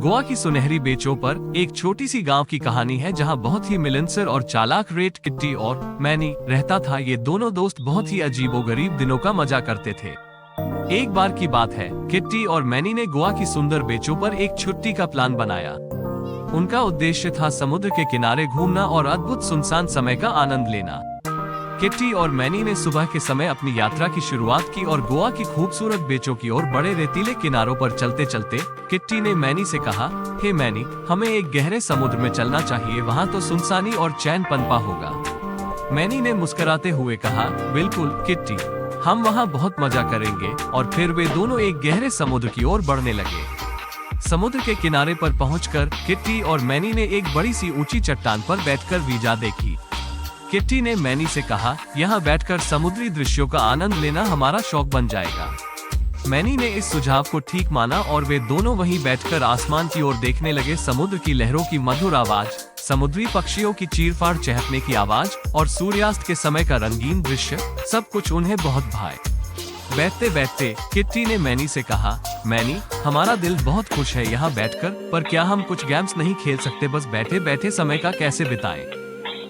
गोवा की सुनहरी बेचों पर एक छोटी सी गांव की कहानी है जहां बहुत ही मिलनसार और चालाक रेट किट्टी और मैनी रहता था। ये दोनों दोस्त बहुत ही अजीबोगरीब दिनों का मजा करते थे। एक बार की बात है, किट्टी और मैनी ने गोवा की सुंदर बेचों पर एक छुट्टी का प्लान बनाया। उनका उद्देश्य था समुद्र के किनारे घूमना और अद्भुत सुनसान समय का आनंद लेना। किट्टी और मैनी ने सुबह के समय अपनी यात्रा की शुरुआत की और गोवा की खूबसूरत बेचों की ओर बड़े रेतीले किनारों पर चलते चलते किट्टी ने मैनी से कहा, हे मैनी, हमें एक गहरे समुद्र में चलना चाहिए, वहाँ तो सुनसानी और चैन पनपा होगा। मैनी ने मुस्कुराते हुए कहा, बिल्कुल किट्टी, हम वहाँ बहुत मजा करेंगे। और फिर वे दोनों एक गहरे समुद्र की ओर बढ़ने लगे। समुद्र के किनारे पर पहुंचकर किट्टी और मैनी ने एक बड़ी सी ऊंची चट्टान पर बैठकर वीजा देखी। किट्टी ने मैनी से कहा, यहाँ बैठकर समुद्री दृश्यों का आनंद लेना हमारा शौक बन जाएगा। मैनी ने इस सुझाव को ठीक माना और वे दोनों वहीं बैठकर आसमान की ओर देखने लगे। समुद्र की लहरों की मधुर आवाज, समुद्री पक्षियों की चीरफाड़ चहकने की आवाज और सूर्यास्त के समय का रंगीन दृश्य, सब कुछ उन्हें बहुत भाए। बैठते बैठते किट्टी ने मैनी से कहा, मैनी, हमारा दिल बहुत खुश है यहाँ बैठकर, पर क्या हम कुछ गेम्स नहीं खेल सकते? बस बैठे बैठे समय का कैसे बिताएं?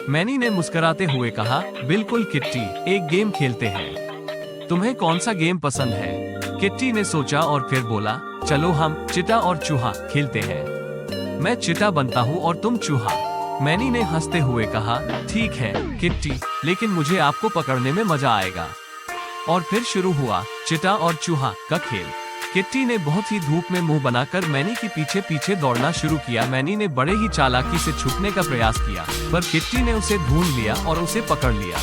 मैनी ने मुस्कुराते हुए कहा, बिल्कुल किट्टी, एक गेम खेलते हैं। तुम्हें कौन सा गेम पसंद है? किट्टी ने सोचा और फिर बोला, चलो हम चिता और चूहा खेलते हैं। मैं चिता बनता हूँ और तुम चूहा। मैनी ने हंसते हुए कहा, ठीक है किट्टी, लेकिन मुझे आपको पकड़ने में मजा आएगा। और फिर शुरू हुआ चिता और चूहा का खेल। किट्टी ने बहुत ही धूप में मुंह बनाकर मैनी के पीछे पीछे दौड़ना शुरू किया। मैनी ने बड़े ही चालाकी से छुपने का प्रयास किया, पर किट्टी ने उसे ढूंढ लिया और उसे पकड़ लिया।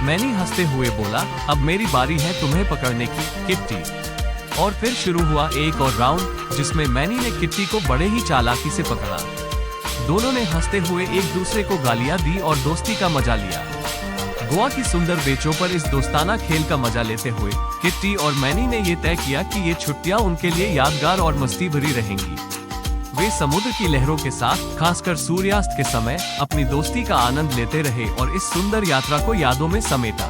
मैनी हंसते हुए बोला, अब मेरी बारी है तुम्हें पकड़ने की किट्टी। और फिर शुरू हुआ एक और राउंड, जिसमें मैनी ने किट्टी को बड़े ही चालाकी से पकड़ा। दोनों ने हंसते हुए एक दूसरे को गालियां दी और दोस्ती का मजा लिया। गोवा की सुंदर बेचों पर इस दोस्ताना खेल का मजा लेते हुए किट्टी और मैनी ने ये तय किया कि ये छुट्टियां उनके लिए यादगार और मस्ती भरी रहेंगी। वे समुद्र की लहरों के साथ, खासकर सूर्यास्त के समय, अपनी दोस्ती का आनंद लेते रहे और इस सुंदर यात्रा को यादों में समेटा।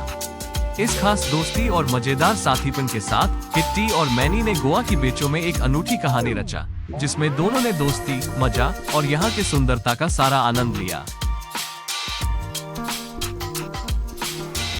इस खास दोस्ती और मजेदार साथीपन के साथ किट्टी और मैनी ने गोवा की बेचों में एक अनूठी कहानी रचा, जिसमें दोनों ने दोस्ती, मजा और यहाँ की सुंदरता का सारा आनंद लिया।